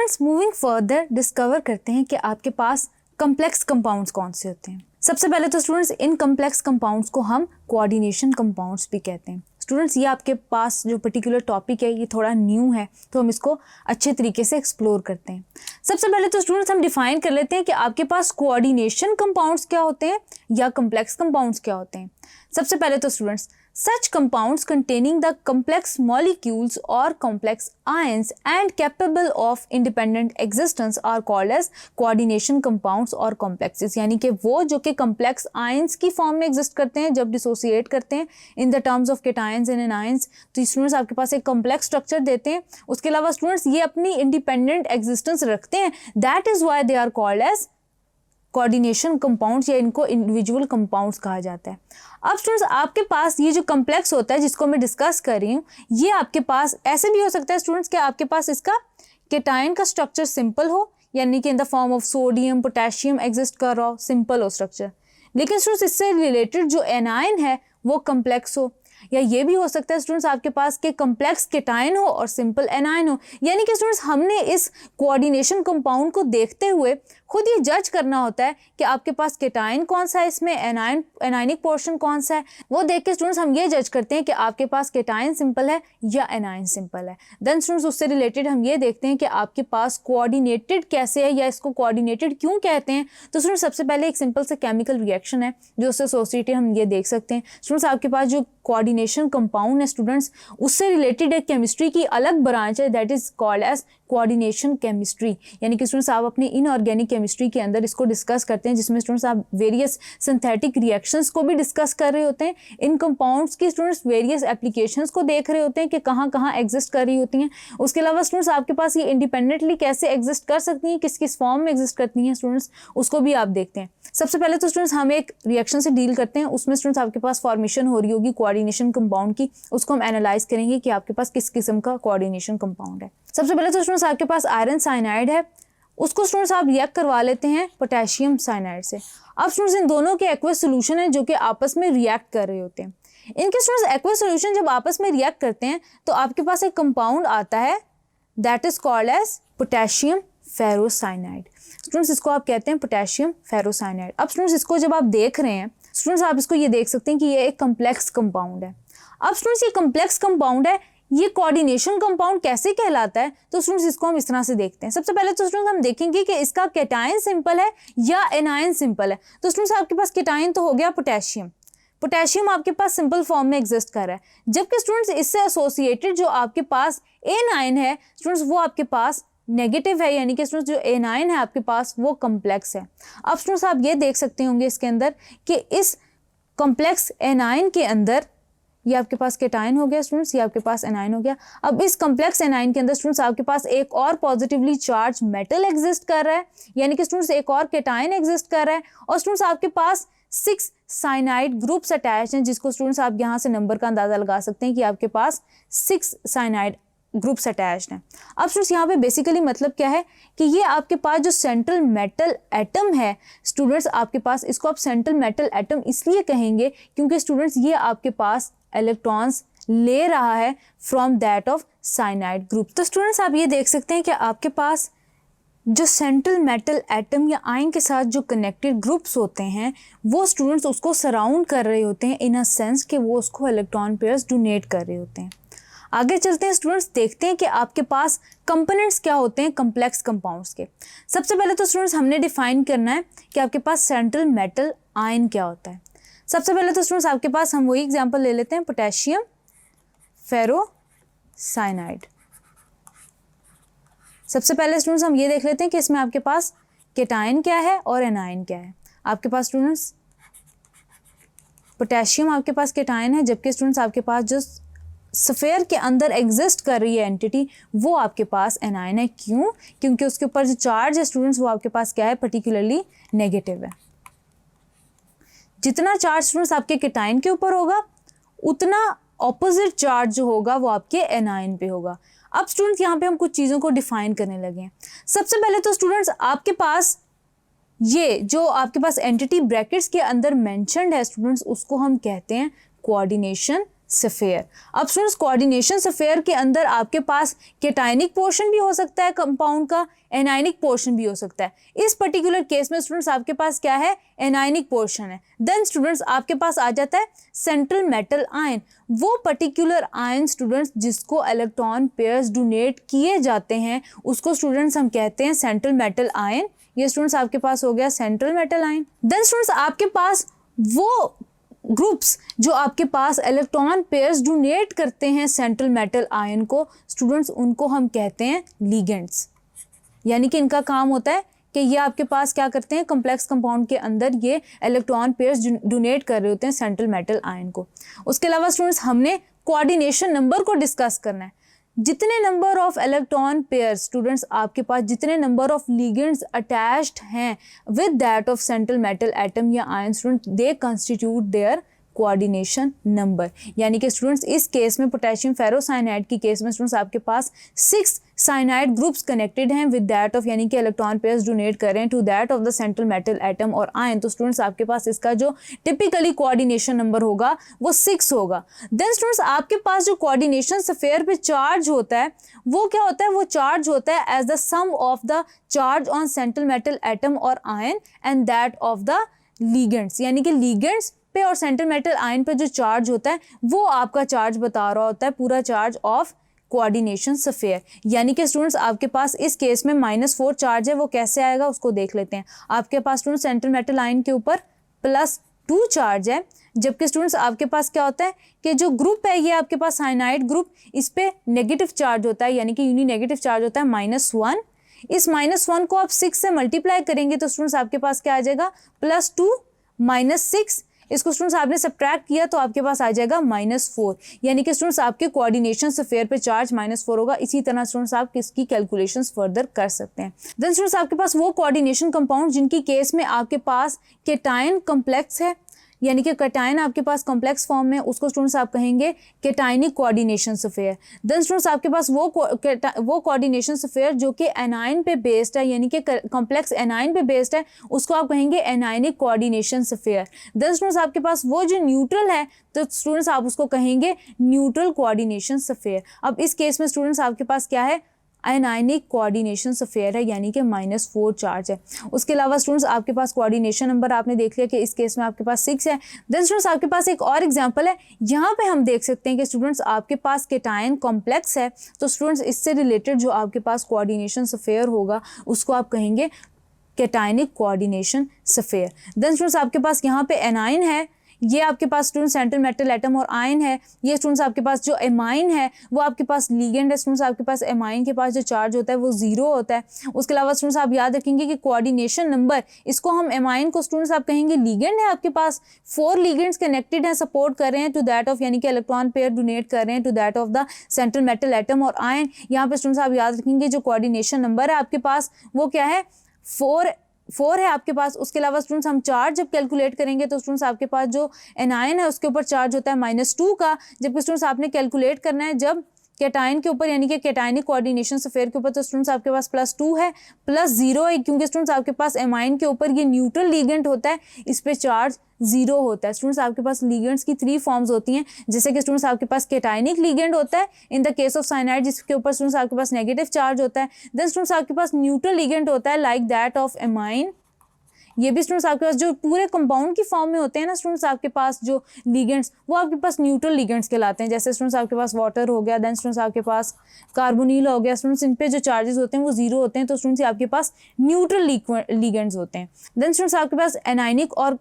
Students moving further discover करते हैं कि आपके पास कम्प्लेक्स कंपाउंड्स कौन से होते हैं। सबसे पहले तो स्टूडेंट्स इन कम्प्लेक्स कंपाउंड्स को हम कोऑर्डिनेशन कंपाउंड्स भी कहते हैं। स्टूडेंट्स ये आपके पास जो पर्टिकुलर टॉपिक है ये थोड़ा न्यू है, तो हम इसको अच्छे तरीके से एक्सप्लोर करते हैं। सबसे पहले तो स्टूडेंट्स हम डिफाइन कर लेते हैं कि आपके पास कोऑर्डिनेशन कंपाउंड्स क्या होते हैं या कम्प्लेक्स कंपाउंड्स क्या होते हैं। सबसे पहले तो students such compounds containing the complex molecules or complex ions and capable of independent existence are called as coordination compounds or complexes। यानी कि वो जो कि complex ions की फॉर्म में एग्जिस्ट करते हैं जब डिसोसिएट करते हैं in the terms of cations and anions, तो स्टूडेंट्स आपके पास एक कम्प्लेक्स स्ट्रक्चर देते हैं। उसके अलावा स्टूडेंट्स ये अपनी इंडिपेंडेंट एग्जिस्टेंस रखते हैं, that is why they are called as coordination compounds या इनको इंडिविजुअल कंपाउंड्स कहा जाता है। अब स्टूडेंट्स आपके पास ये जो कम्प्लेक्स होता है जिसको मैं डिस्कस कर रही हूँ, ये आपके पास ऐसे भी हो सकता है स्टूडेंट्स कि आपके पास इसका केटायन का स्ट्रक्चर सिंपल हो, यानी कि in the form of sodium potassium exist कर रहा हो, सिंपल हो स्ट्रक्चर। लेकिन स्टूडेंट्स इससे रिलेटेड जो एनायन है वो कम्प्लेक्स हो, या ये भी हो सकता है स्टूडेंट्स आपके पास के कम्प्लेक्स केटायन हो और सिंपल एनायन हो। यानी कि स्टूडेंट्स हमने इस कोऑर्डिनेशन कंपाउंड को देखते हुए खुद ये जज करना होता है कि आपके पास केटायन कौन सा है, इसमें एनायनिक पोर्शन कौन सा है। वो देख के स्टूडेंट्स हम ये जज करते हैं कि आपके पास केटायन सिंपल है या एनायन सिंपल है। देन स्टूडेंट्स उससे रिलेटेड हम ये देखते हैं कि आपके पास कोऑर्डिनेटेड कैसे है या इसको कोऑर्डिनेटेड क्यों कहते हैं। तो स्टूडेंट्स सबसे पहले एक सिंपल से केमिकल रिएक्शन है जो उससे एसोसिएटेड हम ये देख सकते हैं। स्टूडेंट्स आपके पास जो कोऑर्डिनेशन कंपाउंड है स्टूडेंट्स उससे रिलेटेड एक केमिस्ट्री की अलग ब्रांच है, that is called as coordination chemistry. यानी कि स्टूडेंट्स आप अपनी इनऑर्गेनिक केमिस्ट्री के अंदर इसको डिस्कस करते हैं, जिसमें स्टूडेंट्स आप वेरियस सिंथेटिक रिएक्शंस को भी डिस्कस कर रहे होते हैं। इन कंपाउंड्स की स्टूडेंट्स वेरियस एप्लीकेशंस को देख रहे होते हैं कि कहाँ कहाँ एग्जिस्ट कर रही होती हैं। उसके अलावा स्टूडेंट्स आपके पास ये इंडिपेंडेंटली कैसे एग्जिस्ट कर सकती हैं, किस किस फॉर्म में एग्जिस्ट करती हैं स्टूडेंट्स, उसको भी आप देखते हैं। सबसे पहले तो स्टूडेंट्स हम एक रिएक्शन से डील करते हैं, उसमें स्टूडेंट्स आपके पास फॉर्मेशन हो रही होगी कोऑर्डिनेशन कंपाउंड की, उसको हम एनालाइज करेंगे कि आपके पास किस किस्म का कोऑर्डिनेशन कंपाउंड है। सबसे पहले तो स्टूडेंट्स आपके पास आयरन साइनाइड है, उसको स्टूडेंट्स आप रिएक्ट करवा लेते हैं पोटेशियम साइनाइड से। अब स्टूडेंट्स इन दोनों के एक्वस सोल्यूशन है जो कि आपस में रिएक्ट कर रहे होते हैं। इनके स्टूडेंट्स एक्वस सोल्यूशन जब आपस में रिएक्ट करते हैं तो आपके पास एक कंपाउंड आता है that is called as potassium ferrocyanide. Students इसको आप कहते हैं पोटेशियम फेरोसाइनाइड। अब स्टूडेंट्स इसको जब आप देख रहे हैं स्टूडेंट्स आप इसको ये देख सकते हैं कि ये एक कम्प्लेक्स कंपाउंड है। अब स्टूडेंट्स ये कम्प्लेक्स कंपाउंड है, ये कोऑर्डिनेशन कंपाउंड कैसे कहलाता है, तो स्टूडेंट्स इसको हम इस तरह से देखते हैं। सबसे पहले तो स्टूडेंट्स हम देखेंगे कि इसका केटायन सिंपल है या एनायन सिंपल है। तो स्टूडेंट्स आपके पास केटायन तो हो गया पोटेशियम, पोटेशियम आपके पास सिंपल फॉर्म में एग्जिस्ट कर रहा है, जबकि स्टूडेंट्स इससे एसोसिएटेड जो आपके पास एनायन है स्टूडेंट्स वो आपके पास नेगेटिव है, यानी कि स्टूडेंट्स जो एनायन है आपके पास वो कम्प्लेक्स है। अब स्टूडेंट्स आप ये देख सकते होंगे इसके अंदर कि इस कम्प्लेक्स एनायन के अंदर ये आपके पास केटायन हो गया स्टूडेंट्स, ये आपके पास एनायन हो गया। अब इस कम्प्लेक्स एनायन के अंदर स्टूडेंट्स आपके पास एक और पॉजिटिवली चार्ज मेटल एग्जिस्ट कर रहा है, यानी कि स्टूडेंट्स एक और केटायन एग्जिस्ट कर रहा है। और स्टूडेंट्स आपके पास 6 साइनाइड ग्रुप्स अटैच हैं, जिसको स्टूडेंट्स आप यहाँ से नंबर का अंदाजा लगा सकते हैं कि आपके पास 6 साइनाइड ग्रुप्स अटैच्ड हैं। अब स्टूडेंट्स यहाँ पे बेसिकली मतलब क्या है कि ये आपके पास जो सेंट्रल मेटल एटम है स्टूडेंट्स आपके पास, इसको आप सेंट्रल मेटल एटम इसलिए कहेंगे क्योंकि स्टूडेंट्स ये आपके पास इलेक्ट्रॉन्स ले रहा है from that of cyanide group. तो स्टूडेंट्स आप ये देख सकते हैं कि आपके पास जो सेंट्रल मेटल एटम या आयन के साथ जो कनेक्टेड ग्रुप्स होते हैं वो स्टूडेंट्स उसको सराउंड कर रहे होते हैं इन अ सेंस कि वो उसको इलेक्ट्रॉन पेयर्स डोनेट कर रहे होते हैं। आगे चलते हैं स्टूडेंट्स, देखते हैं कि आपके पास कंपोनेंट्स क्या होते हैं कम्प्लेक्स कंपाउंड्स के। सबसे पहले तो स्टूडेंट्स हमने डिफाइन करना है कि आपके पास सेंट्रल मेटल आयन क्या होता है। सबसे पहले तो स्टूडेंट्स आपके पास हम वही एग्जांपल ले लेते हैं पोटेशियम फेरोसाइनाइड। सबसे पहले स्टूडेंट्स हम ये देख लेते हैं कि इसमें आपके पास केटायन क्या है और एनायन क्या है। आपके पास स्टूडेंट्स पोटेशियम आपके पास केटायन है, जबकि स्टूडेंट्स आपके पास जो स्फीयर के अंदर एग्जिस्ट कर रही है एंटिटी वो आपके पास एनायन है। क्यों? क्योंकि उसके ऊपर जो चार्ज है स्टूडेंट्स वो आपके पास क्या है, पर्टिकुलरली नेगेटिव है। जितना चार्ज स्टूडेंट्स आपके केटायन के ऊपर होगा उतना ऑपोजिट चार्ज जो होगा वो आपके एनायन पे होगा। अब स्टूडेंट्स यहाँ पे हम कुछ चीज़ों को डिफाइन करने लगे हैं। सबसे पहले तो स्टूडेंट्स आपके पास ये जो आपके पास एंटिटी ब्रैकेट्स के अंदर मेंशन्ड है स्टूडेंट्स उसको हम कहते हैं कोऑर्डिनेशन सफेयर। अब स्टूडेंट्स कोऑर्डिनेशन सफेयर के अंदर आपके पास केटाइनिक पोर्शन भी हो सकता है कंपाउंड का, एनाइनिक पोर्शन भी हो सकता है। इस पर्टिकुलर केस में स्टूडेंट्स आपके पास क्या है, एनाइनिक पोर्शन है। देन स्टूडेंट्स आपके पास आ जाता है सेंट्रल मेटल आयन, वो पर्टिकुलर आयन स्टूडेंट्स जिसको इलेक्ट्रॉन पेयर्स डोनेट किए जाते हैं उसको स्टूडेंट्स हम कहते हैं सेंट्रल मेटल आयन। ये स्टूडेंट्स आपके पास हो गया central metal ion. Then students आपके पास वो ग्रुप्स जो आपके पास इलेक्ट्रॉन पेयर्स डोनेट करते हैं सेंट्रल मेटल आयन को, स्टूडेंट्स उनको हम कहते हैं लिगेंड्स। यानी कि इनका काम होता है कि ये आपके पास क्या करते हैं, कम्प्लेक्स कंपाउंड के अंदर ये इलेक्ट्रॉन पेयर्स डोनेट कर रहे होते हैं सेंट्रल मेटल आयन को। उसके अलावा स्टूडेंट्स हमने कोऑर्डिनेशन नंबर को डिस्कस करना है। जितने number of electron pairs students आपके पास, जितने नंबर ऑफ लिगेंड्स अटैच्ड हैं with that of central metal atom या ion, student they constitute their coordination number. यानी कि स्टूडेंट्स इस केस में पोटेशियम फेरोसाइनाइड की केस में स्टूडेंट्स आपके पास 6 साइनाइड ग्रुप्स कनेक्टेड हैं विद दैट ऑफ, यानी कि इलेक्ट्रॉन पेयर्स डोनेट कर रहे हैं to that of the central metal atom और आयन। तो स्टूडेंट्स आपके पास इसका जो टिपिकली कोऑर्डिनेशन नंबर होगा वो 6 होगा। देन स्टूडेंट्स आपके पास जो कोऑर्डिनेशन स्फीयर पे चार्ज होता है वो क्या होता है, वो चार्ज होता है as the sum of the charge on central metal atom और ion and that of the ligands. यानी कि लिगेंड्स पे और सेंट्रल मेटल आयन पे जो चार्ज होता है वो आपका चार्ज बता रहा होता है पूरा चार्ज ऑफ कोऑर्डिनेशन स्फीयर। यानी कि स्टूडेंट्स आपके पास इस केस में -4 चार्ज है, वो कैसे आएगा उसको देख लेते हैं। आपके पास स्टूडेंट्स सेंट्रल मेटल आयन के ऊपर +2 चार्ज है, जबकि स्टूडेंट्स आपके पास क्या होता है कि जो ग्रुप है ये आपके पास साइनाइड ग्रुप, इस पे नेगेटिव चार्ज होता है, यानी कि यूनी नेगेटिव चार्ज होता है -1। इस -1 को आप 6 से मल्टीप्लाई करेंगे तो स्टूडेंट्स आपके पास क्या आ जाएगा, +2 -6। इसको स्टूडेंट्स आपने सब्ट्रैक्ट किया तो आपके पास आ जाएगा -4। यानी कि स्टूडेंट्स आपके कोऑर्डिनेशन स्फीयर पे चार्ज -4 होगा। इसी तरह स्टूडेंट्स आप किसकी कैलकुलेशंस फर्दर कर सकते हैं। देन स्टूडेंट्स आपके पास वो कोऑर्डिनेशन कंपाउंड जिनकी केस में आपके पास केटायन कॉम्प्लेक्स है, यानी कि केटायन आपके पास कॉम्प्लेक्स फॉर्म में, उसको स्टूडेंट्स आप कहेंगे cationic coordination sphere. Then students आपके पास वो कोऑर्डिनेशन स्फीयर जो कि एनाइन पे बेस्ड है, यानी कि कॉम्प्लेक्स एनाइन पे बेस्ड है, उसको आप कहेंगे anionic coordination sphere. Then students आपके पास वो जो न्यूट्रल है तो स्टूडेंट्स आप उसको कहेंगे न्यूट्रल कोऑर्डिनेशन स्फीयर। अब इस केस में स्टूडेंट्स आपके पास क्या है, आयनाइनिक कोऑर्डिनेशन स्फीयर है, यानी कि -4 चार्ज है। उसके अलावा स्टूडेंट्स आपके पास कोऑर्डिनेशन नंबर आपने देख लिया कि इस केस में आपके पास 6 है। देन स्टूडेंट्स आपके पास एक और एग्जांपल है, यहाँ पे हम देख सकते हैं कि स्टूडेंट्स आपके पास केटायन कॉम्प्लेक्स है, तो स्टूडेंट्स इससे रिलेटेड जो आपके पास कोऑर्डिनेशन स्फीयर होगा उसको आप कहेंगे केटायनिक कोऑर्डिनेशन स्फीयर। देन स्टूडेंट्स आपके पास यहाँ पे एनाइन है, ये आपके पास स्टूडेंट सेंट्रल मेटल एटम और आयन है। ये स्टूडेंट्स आपके पास जो एमाइन है वो आपके पास लीगेंड है। स्टूडेंट्स आपके पास एमाइन के पास जो चार्ज होता है वो 0 होता है। उसके अलावा स्टूडेंट्स आप याद रखेंगे कि कोऑर्डिनेशन नंबर, इसको हम एमाइन को स्टूडेंट्स आप कहेंगे लीगेंड है। आपके पास 4 लीगेंड्स कनेक्टेड हैं, सपोर्ट कर रहे हैं टू दैट ऑफ, यानी कि इलेक्ट्रॉन पेयर डोनेट कर रहे हैं to that of the central metal atom और आयन। यहाँ पे स्टूडेंट्स आप याद रखेंगे जो कोऑर्डिनेशन नंबर है आपके पास वो क्या है, 4 है आपके पास। उसके अलावा स्टूडेंट्स हम चार्ज जब कैलकुलेट करेंगे तो स्टूडेंट्स आपके पास जो एनायन है उसके ऊपर चार्ज होता है -2 का, जबकि स्टूडेंट्स आपने कैलकुलेट करना है जब केटायन के ऊपर, यानी कि केटायनिक कोऑर्डिनेशन स्फीयर के ऊपर, तो स्टूडेंट्स आपके पास +2 है, +0 है, क्योंकि स्टूडेंट्स आपके पास एमाइन के ऊपर ये न्यूट्रल लीगेंड होता है, इस पे चार्ज 0 होता है। स्टूडेंट्स आपके पास लीगेंड्स की 3 फॉर्म्स होती हैं, जैसे कि स्टूडेंट्स आपके पास केटायनिक लीगेंड होता है in the case of cyanide, जिसके ऊपर स्टूडेंट्स आपके पास नेगेटिव चार्ज होता है। देन स्टूडेंट्स आपके पास न्यूट्रल लीगेंड होता है लाइक दैट ऑफ एमाइन। ये भी स्टूडेंट्स आपके पास जो पूरे कंपाउंड की फॉर्म में होते हैं ना स्टूडेंट्स, आपके पास जो लिगेंड्स वो आपके पास न्यूट्रल लिगेंड्स कहलाते हैं। जैसे स्टूडेंट्स आपके पास वाटर हो गया, देन स्टूडेंट्स आपके पास कार्बोनिल हो गया, स्टूडेंट्स इन पे जो चार्जेस होते हैं वो 0 होते हैं, तो स्टूडेंट्स आपके पास न्यूट्रल लिगेंड्स होते हैं। देन स्टूडेंट्स आपके पास एनाइनिक और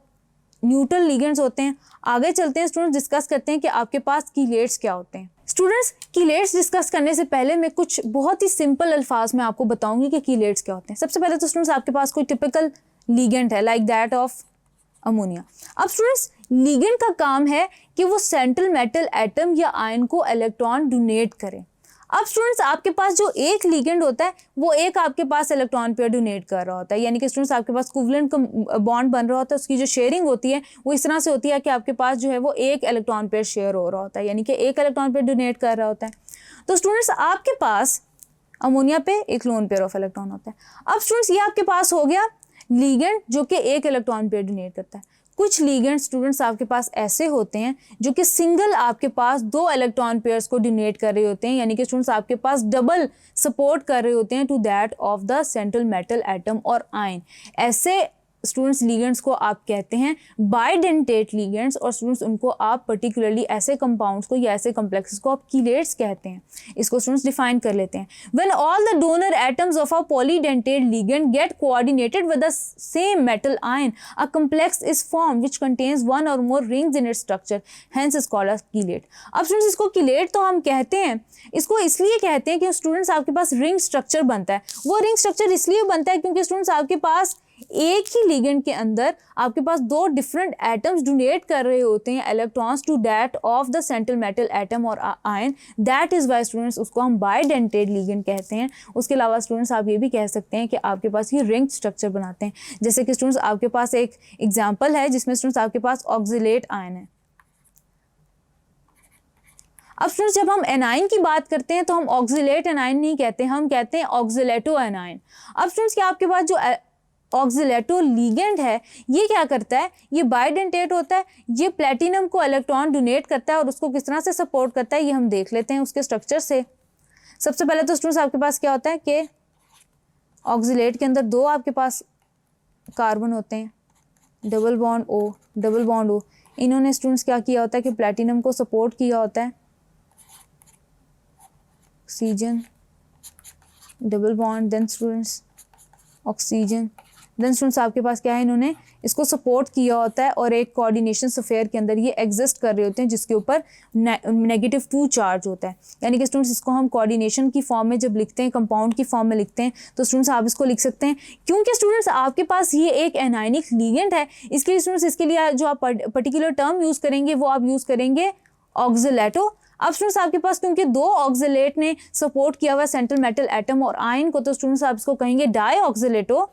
न्यूट्रल लिगेंड्स होते हैं। आगे चलते हैं स्टूडेंट्स, डिस्कस करते हैं कि आपके पास कीलेट्स क्या होते हैं। स्टूडेंट्स कीलेट्स डिस्कस करने से पहले मैं कुछ बहुत ही सिंपल अल्फाज में आपको बताऊंगी कि कीलेट्स क्या होते हैं। सबसे पहले तो स्टूडेंट्स आपके पास कोई टिपिकल लीगेंड है लाइक दैट ऑफ अमोनिया। अब स्टूडेंट्स लीगेंड का काम है कि वो सेंट्रल मेटल एटम या आयन को इलेक्ट्रॉन डोनेट करे। अब स्टूडेंट्स आपके पास जो एक लीगेंड होता है वो एक आपके पास इलेक्ट्रॉन पेयर डोनेट कर रहा होता है, यानी कि स्टूडेंट्स आपके पास कोवलेंट बॉन्ड बन रहा होता है, उसकी जो शेयरिंग होती है वो इस तरह से होती है कि आपके पास जो है वो एक इलेक्ट्रॉन पेयर शेयर हो रहा होता है, यानी कि एक इलेक्ट्रॉन पेयर डोनेट कर रहा होता है। तो स्टूडेंट्स आपके पास अमोनिया पे एक लोन पेयर ऑफ इलेक्ट्रॉन होता है। अब स्टूडेंट्स ये आपके पास हो गया लीगेंड जो कि एक इलेक्ट्रॉन पेयर डोनेट करता है। कुछ लिगेंड स्टूडेंट्स आपके पास ऐसे होते हैं जो कि सिंगल आपके पास 2 इलेक्ट्रॉन पेयर्स को डोनेट कर रहे होते हैं, यानी कि स्टूडेंट्स आपके पास डबल सपोर्ट कर रहे होते हैं to that of the central metal atom और आयन। ऐसे स्टूडेंट्स लिगेंड्स को आप कहते हैं बाइडेंटेट लिगेंड्स, और स्टूडेंट्स उनको आप पर्टिकुलरली ऐसे कंपाउंड्स को या ऐसे कॉम्प्लेक्सेस को आप कीलेट्स कहते हैं। इसको स्टूडेंट्स डिफाइन कर लेते हैं। When all the donor atoms of a polydentate ligand get coordinated with the same metal ion, a complex is form which contains one or more rings in its structure, hence is called a chelate. अब students इसको chelate तो हम कहते हैं, इसको इसलिए कहते हैं कि स्टूडेंट्स आपके पास रिंग स्ट्रक्चर बनता है। वो रिंग स्ट्रक्चर इसलिए बनता है क्योंकि स्टूडेंट्स आपके पास एक ही लिगेंड के अंदर आपके पास 2 डिफरेंट एटम्स डोनेट कर रहे होते हैं electrons to that of the central metal atom और ion, that is why students उसको हम बाइडेंटेट लिगेंड कहते हैं। उसके अलावा स्टूडेंट्स आप ये भी कह सकते हैं कि आपके पास ये रिंग स्ट्रक्चर बनाते हैं। जैसे कि स्टूडेंट्स आपके पास एक एग्जाम्पल है जिसमें स्टूडेंट्स आपके पास ऑक्सिलेट आयन है। अब स्टूडेंट्स जब हम एनाइन की बात करते हैं तो हम ऑक्सिलेट एनाइन नहीं कहते, हम कहते हैं ऑक्सिलेटो एनाइन। अब स्टूडेंट्स क्या आपके पास जो ऑक्सिलेटो लिगेंड है ये क्या करता है, ये बाइडेंटेट होता है, ये प्लेटिनम को इलेक्ट्रॉन डोनेट करता है और उसको किस तरह से सपोर्ट करता है ये हम देख लेते हैं उसके स्ट्रक्चर से। सबसे पहले तो स्टूडेंट्स आपके पास क्या होता है कि ऑक्सिलेट के अंदर 2 आपके पास कार्बन होते हैं, double bond O, double bond O. इन्होंने स्टूडेंट्स क्या किया होता है कि प्लेटिनम को सपोर्ट किया होता है, oxygen, double bond, then students oxygen, then students आपके पास क्या है, इन्होंने इसको सपोर्ट किया होता है और एक कोऑर्डिनेशन स्फीयर के अंदर ये एग्जिस्ट कर रहे होते हैं जिसके ऊपर -2 चार्ज होता है। यानी कि स्टूडेंट्स इसको हम कोऑर्डिनेशन की फॉर्म में जब लिखते हैं, कंपाउंड की फॉर्म में लिखते हैं, तो स्टूडेंट्स आप इसको लिख सकते हैं क्योंकि स्टूडेंट्स आपके पास ये एक एनायनिक लिगेंड है। इसके लिए स्टूडेंट्स इसके लिए जो आप पर्टिकुलर टर्म यूज़ करेंगे वो आप यूज़ करेंगे ऑक्सिलेटो। अब स्टूडेंट्स आपके पास क्योंकि 2 ऑक्सिलेट ने सपोर्ट किया हुआ सेंट्रल मेटल एटम और आयन को, तो स्टूडेंट्स आप इसको कहेंगे डाई ऑक्सिलेटो,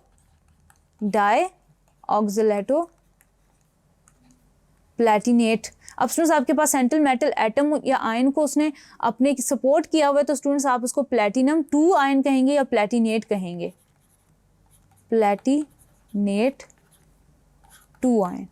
डाई ऑक्सिलेटो प्लेटिनेट। अब स्टूडेंट्स आपके पास सेंट्रल मेटल एटम या आयन को उसने अपने सपोर्ट किया हुआ है, तो स्टूडेंट्स आप उसको प्लेटिनम 2 आयन कहेंगे या प्लेटिनेट कहेंगे, प्लेटिनेट 2 आयन।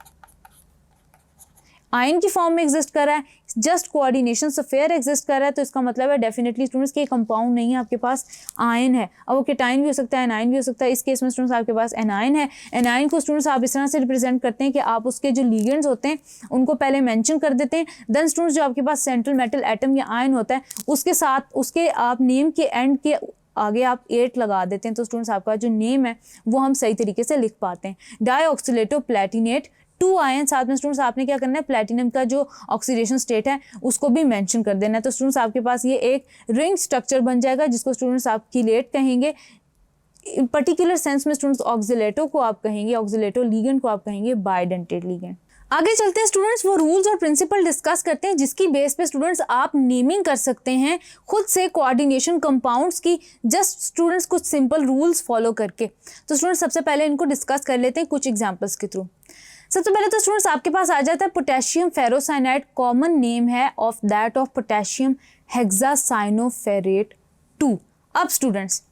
आयन की फॉर्म में एग्जिस्ट कर रहा है, जस्ट कोऑर्डिनेशन स्फीयर एग्जिस्ट कर रहा है, तो इसका मतलब है डेफिनेटली स्टूडेंट्स के कंपाउंड नहीं है, आपके पास आयन है। अब वो केटाइन भी हो सकता है, एनाइन भी हो सकता है। इस केस में स्टूडेंट्स आपके पास एनाइन है। एनाइन को स्टूडेंट्स आप इस तरह से रिप्रेजेंट करते हैं कि आप उसके जो लिगेंड्स होते हैं उनको पहले मेंशन कर देते हैं, देन स्टूडेंट्स जो आपके पास सेंट्रल मेटल एटम या आयन होता है उसके साथ उसके आप नेम के एंड के आगे आप 8 लगा देते हैं, तो स्टूडेंट्स आपका जो नेम है वो हम सही तरीके से लिख पाते हैं। डाईऑक्सिलेटो प्लेटिनेट 2 आयन, साथ में स्टूडेंट्स आपने क्या करना है, प्लेटिनम का जो ऑक्सीडेशन स्टेट है उसको भी मेंशन कर देना है। तो स्टूडेंट्स आपके पास ये एक रिंग स्ट्रक्चर बन जाएगा जिसको स्टूडेंट्स आप कीलेट कहेंगे। पर्टिकुलर सेंस में स्टूडेंट्स ऑक्सिलेटो को आप कहेंगे, ऑक्सिलेटो लिगेंड को आप कहेंगे बाइडेंटेट लिगेंड। आगे चलते हैं स्टूडेंट्स, वो रूल्स और प्रिंसिपल डिस्कस करते हैं जिसकी बेस पे स्टूडेंट्स आप नेमिंग कर सकते हैं खुद से कोऑर्डिनेशन कंपाउंड्स की, जस्ट स्टूडेंट्स कुछ सिंपल रूल्स फॉलो करके। तो स्टूडेंट्स सबसे पहले इनको डिस्कस कर लेते हैं कुछ एग्जाम्पल्स के थ्रू। सबसे पहले तो स्टूडेंट्स आपके पास आ जाता है पोटेशियम फेरोसाइनाइड, कॉमन नेम है of that of potassium hexacyanoferrate 2। अब स्टूडेंट्स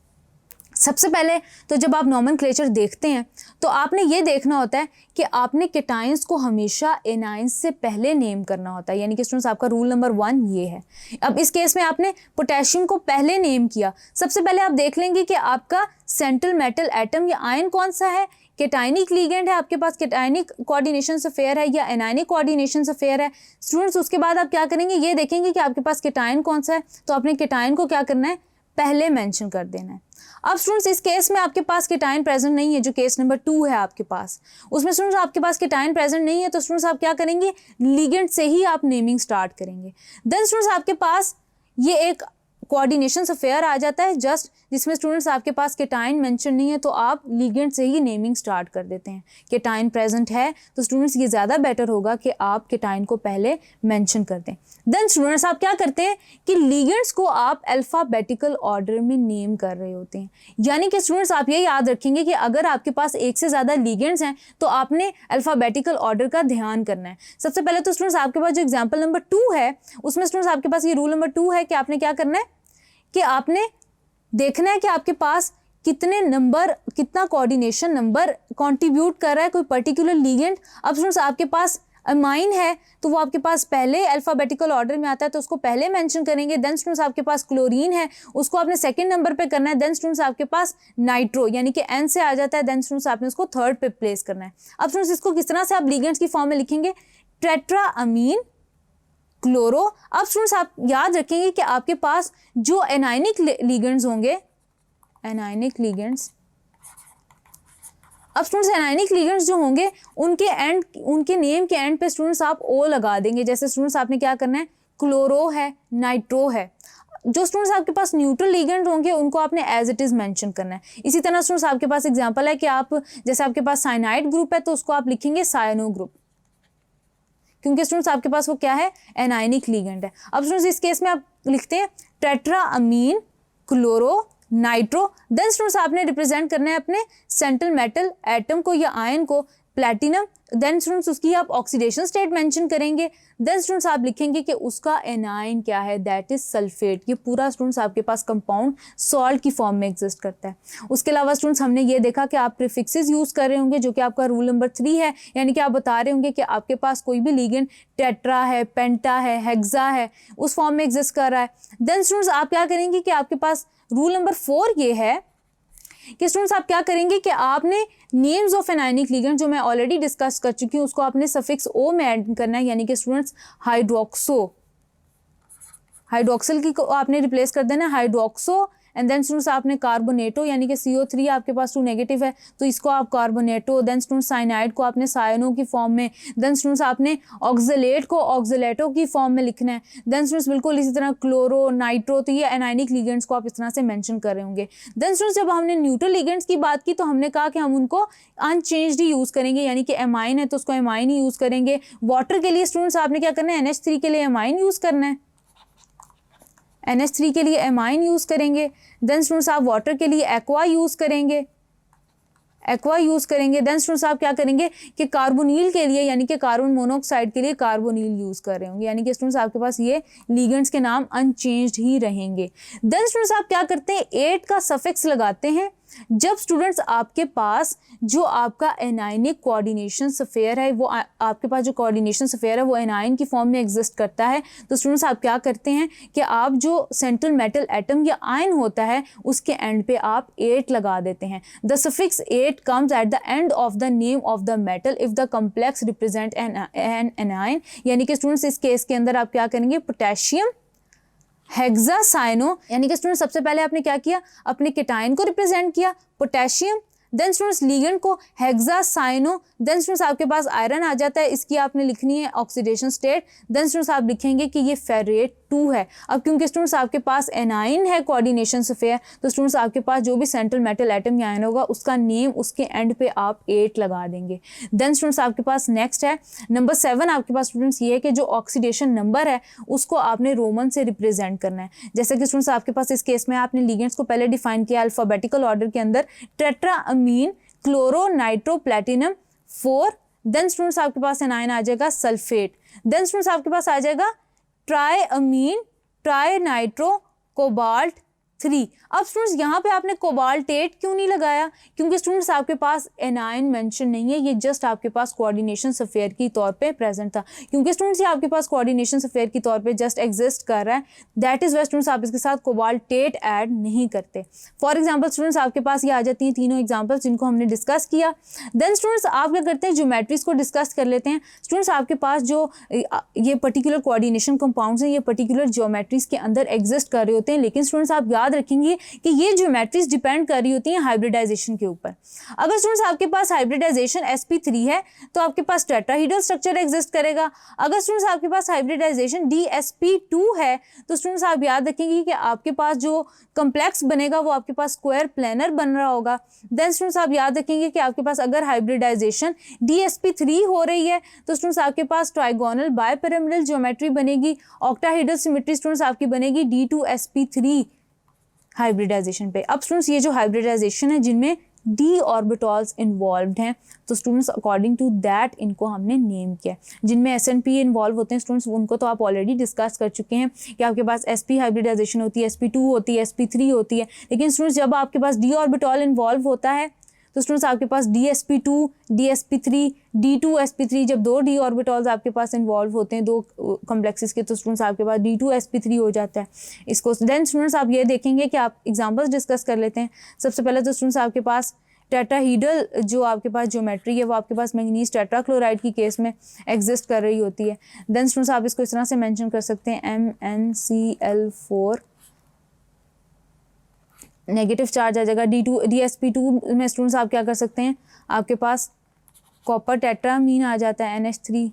सबसे पहले तो जब आप नॉमेनक्लेचर देखते हैं तो आपने ये देखना होता है कि आपने केटाइंस को हमेशा एनाइंस से पहले नेम करना होता है, यानी कि स्टूडेंट्स आपका रूल नंबर 1 ये है। अब इस केस में आपने पोटेशियम को पहले नेम किया। सबसे पहले आप देख लेंगे कि आपका सेंट्रल मेटल एटम या आयन कौन सा है, केटाइनिक लिगेंड है, आपके पास केटाइनिक कोऑर्डिनेशन अफेयर है या एनाइनिक कोऑर्डिनेशन अफेयर है। स्टूडेंट्स उसके बाद आप क्या करेंगे, ये देखेंगे कि आपके पास केटाइन कौन सा है, तो आपने केटाइन को क्या करना है, पहले मेंशन कर देना है। अब स्टूडेंट्स इस केस में आपके पास केटाइन प्रेजेंट नहीं है, जो केस नंबर 2 है आपके पास, उसमें स्टूडेंट्स आपके पास केटाइन प्रेजेंट नहीं है, तो स्टूडेंट्स आप क्या करेंगे, लिगेंड से ही आप नेमिंग स्टार्ट करेंगे। देन स्टूडेंट्स आपके पास ये एक कोऑर्डिनेशन अफेयर आ जाता है जस्ट, जिसमें स्टूडेंट्स आपके पास केटाइन मेंशन नहीं है, तो आप लिगेंड से ही नेमिंग स्टार्ट कर देते हैं। केटाइन प्रेजेंट है तो स्टूडेंट्स ये ज़्यादा बेटर होगा कि आप केटाइन को पहले मेंशन कर दें। देन स्टूडेंट्स आप क्या करते हैं कि लिगेंड्स को आप अल्फ़ाबेटिकल ऑर्डर में नेम कर रहे होते हैं, यानी कि स्टूडेंट्स आप ये याद रखेंगे कि अगर आपके पास एक से ज़्यादा लिगेंड्स हैं तो आपने अल्फ़ाबेटिकल ऑर्डर का ध्यान करना है। सबसे पहले तो स्टूडेंट्स आपके पास जो एग्जाम्पल नंबर 2 है उसमें स्टूडेंट्स आपके पास ये रूल नंबर 2 है कि आपने क्या करना है कि आपने देखना है कि आपके पास कितने नंबर, कितना कोऑर्डिनेशन नंबर कंट्रीब्यूट कर रहा है कोई पर्टिकुलर लिगेंड। अब स्टूडेंट्स आपके पास अमाइन है तो वो आपके पास पहले अल्फ़ाबेटिकल ऑर्डर में आता है तो उसको पहले मेंशन करेंगे। देन स्टूडेंट्स आपके पास क्लोरीन है, उसको आपने सेकंड नंबर पे करना है। देन स्टूडेंट्स आपके पास नाइट्रो यानी कि एन से आ जाता है, देन स्टूडेंट्स आपने उसको थर्ड पे प्लेस करना है। अब स्टूडेंट्स इसको किस तरह से आप लिगेंड्स की फॉर्म में लिखेंगे, टेट्रा अमीन क्लोरो। अब स्टूडेंट्स आप याद रखेंगे कि आपके पास जो एनायनिक लिगेंड्स होंगे, एनायनिक लिगेंड्स, अब स्टूडेंट्स एनायनिक लिगेंड्स जो होंगे उनके नेम के एंड पे स्टूडेंट्स आप ओ लगा देंगे। जैसे स्टूडेंट्स आपने क्या करना है, क्लोरो है, नाइट्रो है। जो स्टूडेंट्स आपके पास न्यूट्रल लिगेंड होंगे उनको आपने एज इट इज मेंशन करना है। इसी तरह स्टूडेंट्स आपके पास एग्जांपल है कि आप जैसे आपके पास साइनाइड ग्रुप है तो उसको आप लिखेंगे सायनो ग्रुप, क्योंकि स्टूडेंट्स आपके पास वो क्या है, एनायनिक लिगेंड है। अब स्टूडेंट्स इस केस में आप लिखते हैं tetra ammine chloro nitro. Then students आपने रिप्रेजेंट करना है अपने सेंट्रल मेटल एटम को या आयन को, प्लैटिनम। देन स्टूडेंट्स उसकी आप ऑक्सीडेशन स्टेट मेंशन करेंगे। देन स्टूडेंट्स आप लिखेंगे कि उसका एनायन क्या है, दैट इज सल्फेट। ये पूरा स्टूडेंट्स आपके पास कंपाउंड सॉल्ट की फॉर्म में एग्जिस्ट करता है। उसके अलावा स्टूडेंट्स हमने ये देखा कि आप प्रीफिक्सेस यूज कर रहे होंगे जो कि आपका रूल नंबर 3 है, यानी कि आप बता रहे होंगे कि आपके पास कोई भी लिगेंड टेट्रा है, पेंटा है, हेक्सा है, उस फॉर्म में एग्जिस्ट कर रहा है। देन स्टूडेंट्स आप क्या करेंगे कि आपके पास रूल नंबर 4 ये है कि स्टूडेंट्स आप क्या करेंगे कि आपने नेम्स ऑफ एनायनिक लिगेंड जो मैं ऑलरेडी डिस्कस कर चुकी हूँ उसको आपने सफिक्स ओ में ऐड करना है, यानी कि स्टूडेंट्स हाइड्रोक्सल की को आपने रिप्लेस कर देना हाइड्रोक्सो। एंड देन स्टूडेंट्स आपने कार्बोनेटो यानी कि CO3 आपके पास 2 नेगेटिव है तो इसको आप कार्बोनेटो। देन स्टूडेंट्स साइनाइड को आपने सायनो की फॉर्म में, देन स्टूडेंट्स आपने ऑक्जेलेट को ऑक्जेलेटो की फॉर्म में लिखना है। देन स्टूडेंट्स बिल्कुल इसी तरह क्लोरो, नाइट्रो, तो ये एनायनिक लिगेंड्स को आप इस तरह से मेंशन कर रहे होंगे। देन स्टूडेंट्स जब हमने न्यूट्रल लिगेंड्स की बात की तो हमने कहा कि हम उनको अनचेंज्ड ही यूज़ करेंगे, यानी कि एमाइन है तो उसको एमाइन ही यूज़ करेंगे। वाटर के लिए स्टूडेंट्स आपने क्या करना है, NH3 के लिए एमाइन यूज़ करना है, NH3 के लिए एमाइन यूज़ करेंगे। देन स्टूडेंट्स आप वाटर के लिए एक्वा यूज़ करेंगे, देन स्टूडेंट्स आप क्या करेंगे कि कार्बोनिल के लिए यानी कि कार्बन मोनोऑक्साइड के लिए कार्बोनिल यूज़ कर रहे होंगे, यानी कि स्टूडेंट्स आपके पास ये लिगेंड्स के नाम अनचेंज्ड ही रहेंगे। देन स्टूडेंट्स आप क्या करते हैं, 8 का सफिक्स लगाते हैं जब स्टूडेंट्स आपके पास जो आपका एनायनिक कोऑर्डिनेशन स्फीयर है वो आपके पास जो कोऑर्डिनेशन स्फीयर है वो एनायन की फॉर्म में एग्जिस्ट करता है। तो स्टूडेंट्स आप क्या करते हैं कि आप जो सेंट्रल मेटल एटम या आयन होता है उसके एंड पे आप 8 लगा देते हैं। The suffix 8 comes at the end of the name of the metal if the complex represent N anion, यानी कि स्टूडेंट्स इस केस के अंदर आप क्या करेंगे, पोटेशियम हेक्सासाइनो, यानी कि स्टूडेंट सबसे पहले आपने क्या किया, अपने केटाइन को रिप्रेजेंट किया पोटेशियम। देन स्टूडेंट्स लिगेंड को हेक्सासाइनो। देन स्टूडेंट्स आपके पास आयरन आ जाता है, इसकी आपने लिखनी है ऑक्सीडेशन स्टेट। देन स्टूडेंट्स आप लिखेंगे कि ये फेरेट 2 है। अब क्योंकि स्टूडेंट्स आपके पास एनाइन है कोऑर्डिनेशन स्फीयर तो स्टूडेंट्स आपके पास जो भी सेंट्रल मेटल एटम या आयन होगा उसका नेम उसके एंड पे आप 8 लगा देंगे। देन स्टूडेंट्स आपके पास नेक्स्ट है नंबर 7। आपके पास स्टूडेंट्स ये है कि जो ऑक्सीडेशन नंबर है उसको आपने रोमन से रिप्रेजेंट करना है। जैसे कि स्टूडेंट्स आपके पास इस केस में आपने लिगेंड्स को पहले डिफाइन किया अल्फाबेटिकल ऑर्डर के अंदर, tetra ammine chloro nitro platinum 4। Then students आपके पास एनायन आ जाएगा सल्फेट। देन स्टूडेंट्स आपके पास आ जाएगा ट्राई अमीन ट्राई नाइट्रो कोबाल्ट 3। अब स्टूडेंट्स यहाँ पे आपने कोबाल्टेट क्यों नहीं लगाया, क्योंकि स्टूडेंट्स आपके पास एनायन मेंशन नहीं है, ये जस्ट आपके पास कोऑर्डिनेशन स्फीयर की तौर पे प्रेजेंट था। क्योंकि स्टूडेंट्स ये आपके पास कोऑर्डिनेशन स्फीयर की तौर पे जस्ट एग्जिस्ट कर रहा है, दैट इज वाई स्टूडेंट्स आप इसके साथ कोबाल्टेट ऐड नहीं करते। फॉर एग्जाम्पल स्टूडेंट्स आपके पास ये आ जाती हैं तीनों एग्जाम्पल्स जिनको हमने डिस्कस किया। देन स्टूडेंट्स आप क्या करते हैं, ज्योमेट्रीज को डिस्कस कर लेते हैं। स्टूडेंट्स आपके पास जो ये पर्टिकुलर कोऑर्डिनेशन कंपाउंड्स हैं ये पर्टिकुलर ज्योमेट्रीज के अंदर एग्जिस्ट कर रहे होते हैं, लेकिन स्टूडेंट्स आप याद रखेंगे कि ये ज्योमेट्रीज डिपेंड कर रही होती हैं हाइब्रिडाइजेशन के ऊपर। अगर स्टूडेंट्स आपके पास हाइब्रिडाइजेशन sp3 है तो आपके पास टेट्राहीड्रल स्ट्रक्चर एग्जिस्ट करेगा। अगर स्टूडेंट्स आपके पास हाइब्रिडाइजेशन dsp2 है तो स्टूडेंट्स आप याद रखेंगे कि आपके पास जो कम्प्लेक्स बनेगा वो आपके पास स्क्वायर प्लेनर बन रहा होगा। देन स्टूडेंट्स आप याद रखेंगे कि आपके पास अगर हाइब्रिडाइजेशन dsp3 हो रही है तो स्टूडेंट्स आपके पास ट्राइगोनल बायपिरामिडल ज्योमेट्री बनेगी। ऑक्टाहीड्रल सिमेट्री स्टूडेंट्स आपकी बनेगी d2sp3 हाइब्रिडाइजेशन पे। अब स्टूडेंट्स ये जो हाइब्रिडाइजेशन है जिनमें डी ऑर्बिटॉल्स इन्वॉल्व्ड हैं, तो स्टूडेंट्स अकॉर्डिंग टू दैट इनको हमने नेम किया। जिनमें SNP इन्वॉल्व होते हैं स्टूडेंट्स, उनको तो आप ऑलरेडी डिस्कस कर चुके हैं कि आपके पास sp हाइब्रिडाइजेशन होती है, sp2 होती है, sp3 होती है। लेकिन स्टूडेंट्स जब आपके पास डी ऑर्बिटॉल इन्वॉल्व होता है तो स्टूडेंट्स आपके पास dsp2, dsp3, d2sp3, जब दो डी ऑर्बिटॉल्स आपके पास इन्वॉल्व होते हैं दो कॉम्प्लेक्सेस के, तो स्टूडेंट्स आपके पास d2sp3 हो जाता है इसको। देन स्टूडेंट्स आप ये देखेंगे कि आप एग्जांपल्स डिस्कस कर लेते हैं। सबसे पहले तो स्टूडेंट्स आपके पास टेट्राहीड्रल जो आपके पास ज्योमेट्री है वो आपके पास मैंगनीज टेट्राक्लोराइड की केस में एग्जिस्ट कर रही होती है। देन स्टूडेंट्स आप इसको इस तरह से मेंशन कर सकते हैं MnCl4, नेगेटिव चार्ज आ जाएगा। dsp2 में स्टूडेंट्स आप क्या कर सकते हैं, आपके पास कॉपर टेट्रामीन आ जाता है NH3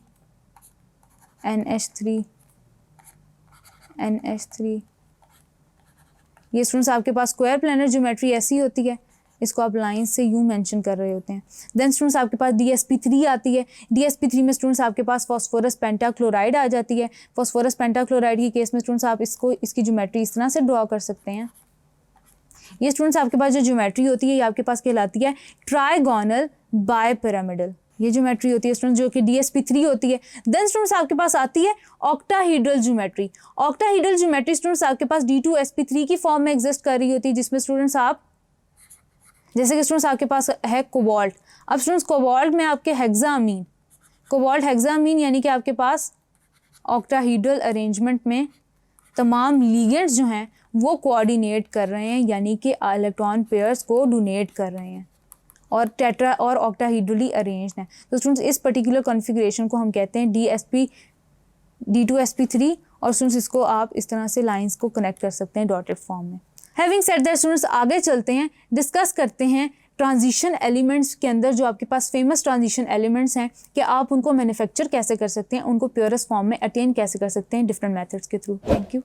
ये स्टूडेंट्स आपके पास स्क्वायर प्लेनर ज्योमेट्री ऐसी होती है, इसको आप लाइन से यूं मेंशन कर रहे होते हैं। देन स्टूडेंट्स आपके पास dsp3 आती है। dsp3 में स्टूडेंट्स आपके पास फॉस्फोरस पेंटाक्लोराइड आ जाती है। फॉस्फोरस पेंटाक्लोराइड की केस में स्टूडेंट्स आप इसकी ज्योमेट्री इस तरह से ड्रॉ कर सकते हैं। ये स्टूडेंट्स आपके पास जो ज्योमेट्री होती है ये आपके पास कहलाती है ट्राइगोनल बायपिरामिडल, ये ज्योमेट्री होती है स्टूडेंट्स जो कि dsp3 होती है। देन स्टूडेंट्स आपके पास आती है octahedral geometry. Octahedral geometry students आपके पास d2sp3 की फॉर्म में एग्जिस्ट कर रही होती है, जिसमें स्टूडेंट्स आप जैसे कि स्टूडेंट्स आपके पास है कोबाल्ट। अब स्टूडेंट्स कोबाल्ट में आपके हेक्सामीन, कोबाल्ट हेक्सामीन यानी कि आपके पास ऑक्टाहीड्रल अरेंजमेंट में तमाम लिगेंड्स जो हैं वो कोऑर्डिनेट कर रहे हैं, यानी कि इलेक्ट्रॉन पेयर्स को डोनेट कर रहे हैं और टेट्रा और ऑक्टाहीड्रली अरेंज्ड हैं। तो स्टूडेंट्स इस पर्टिकुलर कॉन्फ़िगरेशन को हम कहते हैं d2sp3 और स्टूडेंट्स इसको आप इस तरह से लाइंस को कनेक्ट कर सकते हैं डॉटेड फॉर्म में। हैविंग सेड दैट स्टूडेंट्स आगे चलते हैं, डिस्कस करते हैं ट्रांजिशन एलिमेंट्स के अंदर जो आपके पास फेमस ट्रांजिशन एलिमेंट्स हैं कि आप उनको मैन्युफैक्चर कैसे कर सकते हैं, उनको प्योरेस्ट फॉर्म में अटेन कैसे कर सकते हैं डिफरेंट मेथड्स के थ्रू। Thank you.